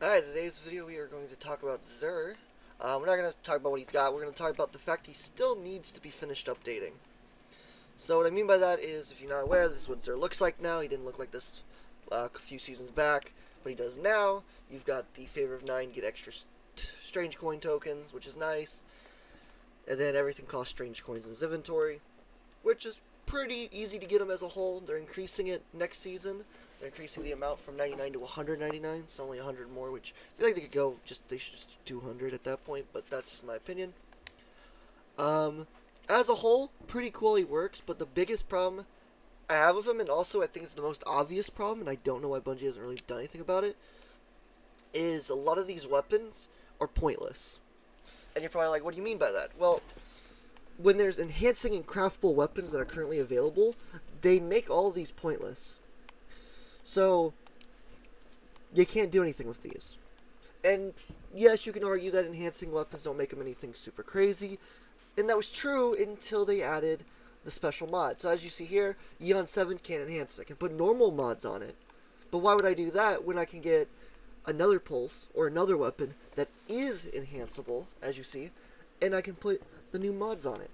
Hi, today's video we are going to talk about Xur. We're not going to talk about what he's got, we're going to talk about the fact he still needs to be finished updating. So what I mean by that is, if you're not aware, this is what Xur looks like now. He didn't look like this a few seasons back, but he does now. You've got the Favor of 9, get extra strange coin tokens, which is nice. And then everything costs strange coins in his inventory, which is pretty easy to get them as a whole. They're increasing it next season. They're increasing the amount from 99 to 199, so only 100 more, which I feel like they could go, they should just do 200 at that point, but that's just my opinion. As a whole, pretty cool, he works, but the biggest problem I have with him, and also I think it's the most obvious problem, and I don't know why Bungie hasn't really done anything about it, is a lot of these weapons are pointless. And you're probably like, what do you mean by that? Well, when there's enhancing and craftable weapons that are currently available, they make all of these pointless. So, you can't do anything with these. And yes, you can argue that enhancing weapons don't make them anything super crazy, and that was true until they added the special mod. So as you see here, Eon 7 can't enhance it. I can put normal mods on it, but why would I do that when I can get another pulse or another weapon that is enhanceable, as you see, and I can put the new mods on it.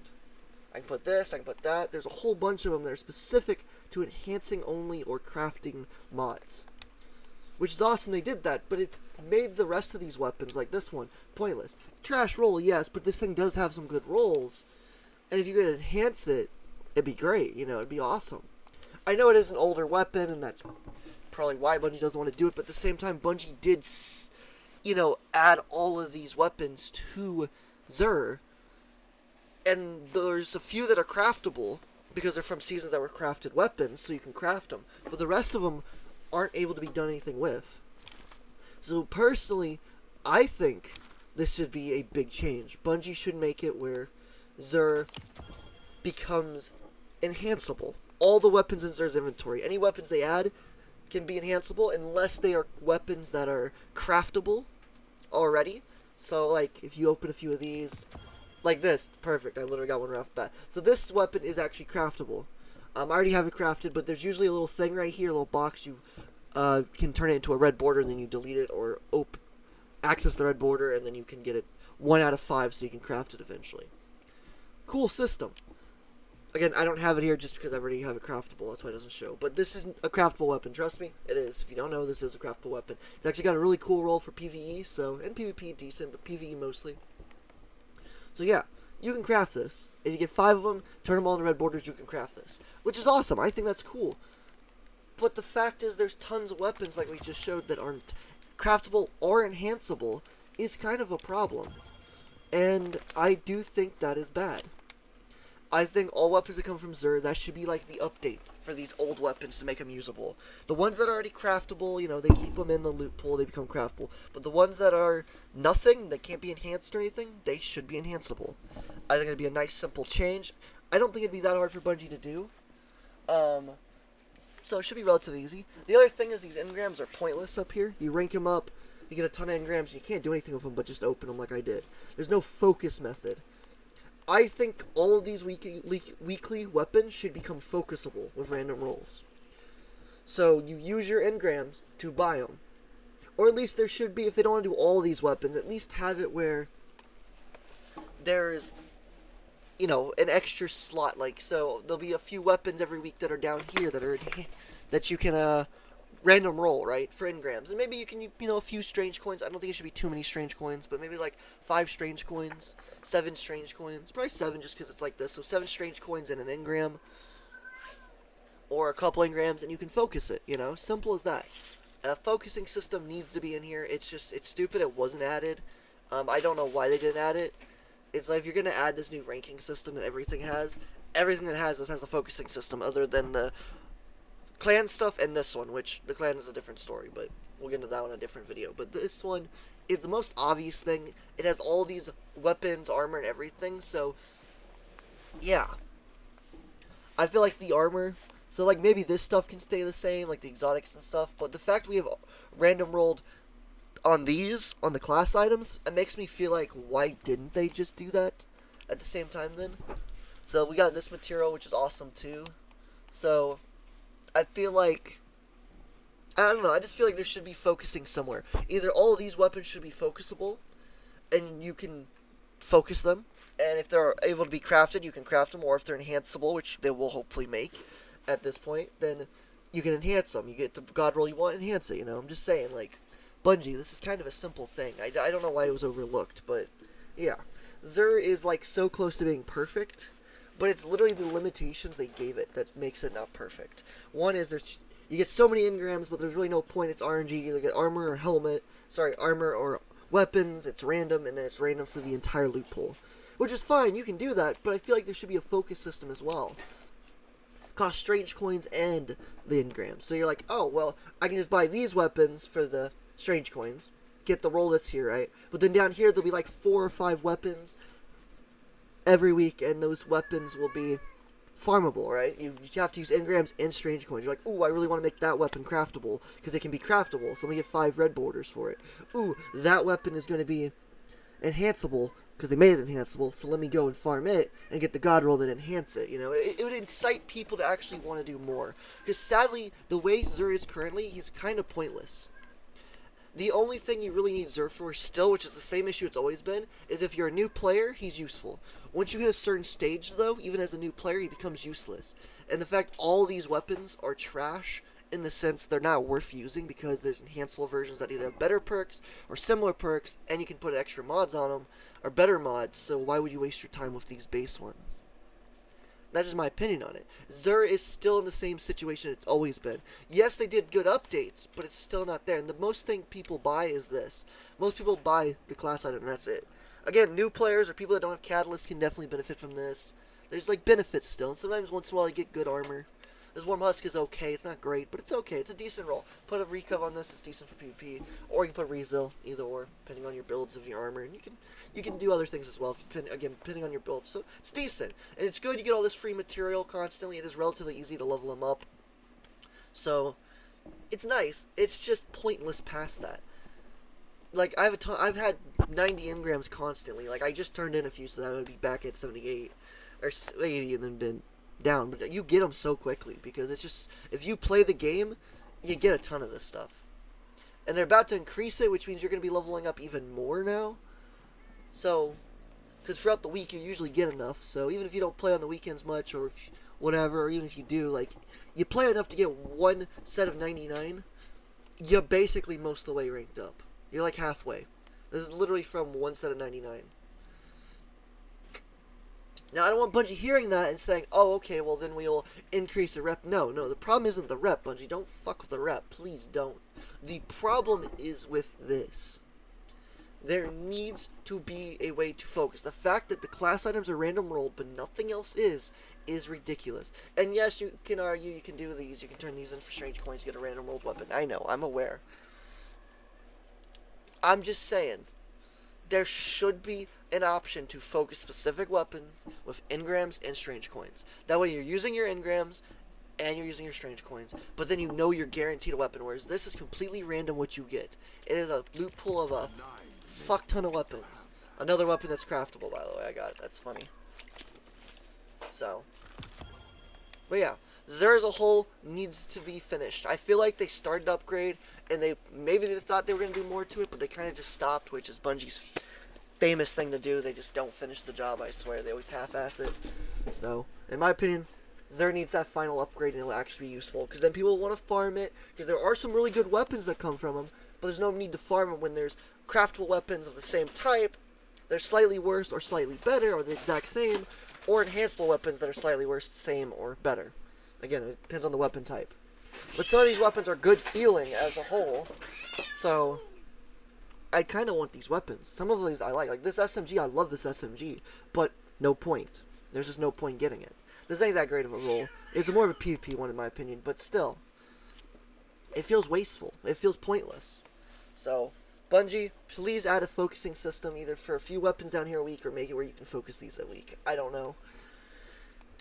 I can put this, I can put that. There's a whole bunch of them that are specific to enhancing only or crafting mods, which is awesome they did that, but it made the rest of these weapons, like this one, pointless. Trash roll, yes, but this thing does have some good rolls, and if you could enhance it, it'd be great, it'd be awesome. I know it is an older weapon, and that's probably why Bungie doesn't want to do it, but at the same time, Bungie did, add all of these weapons to Xur, and there's a few that are craftable, because they're from seasons that were crafted weapons, so you can craft them, but the rest of them aren't able to be done anything with. So personally, I think this should be a big change. Bungie should make it where Xur becomes enhanceable. All the weapons in Xur's inventory, any weapons they add, can be enhanceable unless they are weapons that are craftable already. So, like, if you open a few of these, like this, perfect, I literally got one right off the bat. So this weapon is actually craftable. I already have it crafted, but there's usually a little thing right here, a little box, you can turn it into a red border, and then you delete it, or access the red border, and then you can get it 1 out of 5, so you can craft it eventually. Cool system. Again, I don't have it here just because I already have it craftable, that's why it doesn't show. But this is a craftable weapon, trust me, it is. If you don't know, this is a craftable weapon. It's actually got a really cool role for PvE, and PvP decent, but PvE mostly. So yeah, you can craft this. If you get 5 of them, turn them all into red borders, you can craft this. Which is awesome, I think that's cool. But the fact is, there's tons of weapons, like we just showed, that aren't craftable or enhanceable, is kind of a problem. And I do think that is bad. I think all weapons that come from Xur, that should be like the update for these old weapons to make them usable. The ones that are already craftable, they keep them in the loot pool, they become craftable. But the ones that are nothing, that can't be enhanced or anything, they should be enhanceable. I think it'd be a nice, simple change. I don't think it'd be that hard for Bungie to do. So it should be relatively easy. The other thing is these engrams are pointless up here. You rank them up, you get a ton of engrams, and you can't do anything with them but just open them like I did. There's no focus method. I think all of these weekly weapons should become focusable with random rolls. So you use your engrams to buy them. Or at least there should be, if they don't want to do all these weapons, at least have it where there's, an extra slot. Like, so there'll be a few weapons every week that are down here that you can random roll, right, for engrams. And maybe you can, a few strange coins. I don't think it should be too many strange coins, but maybe like 5 strange coins, 7 strange coins. Probably 7 just because it's like this. So 7 strange coins and an engram, or a couple engrams, and you can focus it, Simple as that. A focusing system needs to be in here. It's stupid it wasn't added. I don't know why they didn't add it. It's like, if you're going to add this new ranking system that everything that has a focusing system other than the clan stuff and this one, which the clan is a different story, but we'll get into that one in a different video. But this one is the most obvious thing. It has all these weapons, armor, and everything, so yeah. I feel like the armor, so like maybe this stuff can stay the same, like the exotics and stuff, but the fact we have random rolled on the class items, it makes me feel like, why didn't they just do that at the same time then? So we got this material, which is awesome too. So I feel like I don't know. I just feel like there should be focusing somewhere. Either all of these weapons should be focusable, and you can focus them. And if they're able to be crafted, you can craft them. Or if they're enhanceable, which they will hopefully make at this point, then you can enhance them. You get the god roll you want, enhance it. I'm just saying, like, Bungie, this is kind of a simple thing. I don't know why it was overlooked, but yeah. Xur is, like, so close to being perfect, but it's literally the limitations they gave it that makes it not perfect. One is you get so many engrams, but there's really no point. It's RNG. You either get armor or helmet. Sorry, armor or weapons. It's random, and then it's random for the entire loot pool. Which is fine, you can do that, but I feel like there should be a focus system as well. Cost strange coins and the engrams. So you're like, oh, well, I can just buy these weapons for the strange coins. Get the roll that's here, right? But then down here, there'll be like 4 or 5 weapons every week, and those weapons will be farmable, right? You have to use engrams and strange coins. You're like, ooh, I really want to make that weapon craftable, because it can be craftable, so let me get 5 red borders for it. Ooh, that weapon is going to be enhanceable, because they made it enhanceable, so let me go and farm it and get the god roll that enhance it. It would incite people to actually want to do more. Because sadly, the way Xur is currently, he's kind of pointless. The only thing you really need Xur for still, which is the same issue it's always been, is if you're a new player, he's useful. Once you hit a certain stage, though, even as a new player, he becomes useless. And the fact all these weapons are trash, in the sense they're not worth using because there's enhanceable versions that either have better perks or similar perks, and you can put extra mods on them, or better mods, so why would you waste your time with these base ones? That's just my opinion on it. Xur is still in the same situation it's always been. Yes, they did good updates, but it's still not there. And the most thing people buy is this. Most people buy the class item, and that's it. Again, new players or people that don't have catalysts can definitely benefit from this. There's, like, benefits still, and sometimes once in a while you get good armor. This Warm Husk is okay. It's not great, but it's okay. It's a decent roll. Put a Recov on this. It's decent for PvP. Or you can put Resil, either or, depending on your builds of your armor. And you can do other things as well, depending on your build. So it's decent. And it's good. You get all this free material constantly. It is relatively easy to level them up. So it's nice. It's just pointless past that. Like, I've had 90 engrams constantly. Like, I just turned in a few so that I would be back at 78. Or 80 and then down, but you get them so quickly because it's just, if you play the game, you get a ton of this stuff. And they're about to increase it, which means you're going to be leveling up even more now. So, because throughout the week you usually get enough, so even if you don't play on the weekends much, or whatever, or even if you do, like, you play enough to get one set of 99, you're basically most of the way ranked up. You're like halfway. This is literally from one set of 99. Now, I don't want Bungie hearing that and saying, oh, okay, well, then we'll increase the rep. No, the problem isn't the rep, Bungie. Don't fuck with the rep. Please don't. The problem is with this. There needs to be a way to focus. The fact that the class items are random rolled, but nothing else is ridiculous. And yes, you can argue, you can do these, you can turn these in for strange coins, get a random rolled weapon. I know, I'm aware. I'm just saying, there should be an option to focus specific weapons with engrams and strange coins. That way you're using your engrams and you're using your strange coins, but then you know you're guaranteed a weapon, whereas this is completely random what you get. It is a loot pool of a fuck ton of weapons. Another weapon that's craftable, by the way, I got. That's funny. So, but yeah, Xur as a whole needs to be finished. I feel like they started to upgrade, and maybe they thought they were going to do more to it, but they kind of just stopped, which is Bungie's famous thing to do. They just don't finish the job, I swear. They always half-ass it. So, in my opinion, Xur needs that final upgrade and it will actually be useful. Because then people will want to farm it. Because there are some really good weapons that come from them. But there's no need to farm them when there's craftable weapons of the same type. They're slightly worse or slightly better or the exact same. Or enhanceable weapons that are slightly worse, same, or better. Again, it depends on the weapon type. But some of these weapons are good feeling as a whole. So I kind of want these weapons. Some of these I like. Like this SMG, I love this SMG. But no point. There's just no point getting it. This ain't that great of a roll. It's more of a PvP one in my opinion. But still, it feels wasteful. It feels pointless. So, Bungie, please add a focusing system either for a few weapons down here a week or make it where you can focus these a week. I don't know.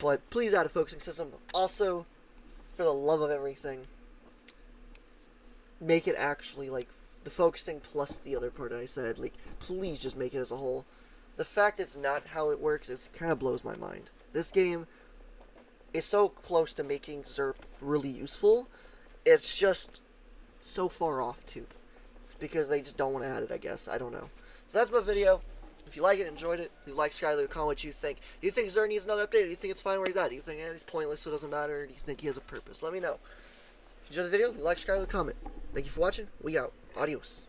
But please add a focusing system. Also, for the love of everything, make it actually like the focusing plus the other part I said. Like, please just make it as a whole. The fact it's not how it works is kind of blows my mind. This game is so close to making Xur really useful. It's just so far off too, because they just don't want to add it. I guess I don't know. So that's my video. If you like it, enjoyed it, leave a like, subscribe, leave a comment what you think. Do you think Xur needs another update, or do you think it's fine where he's at? Do you think he's pointless so it doesn't matter, or do you think he has a purpose? Let me know. If you enjoyed the video, leave a like, subscribe, leave a comment. Thank you for watching. We out. Adios.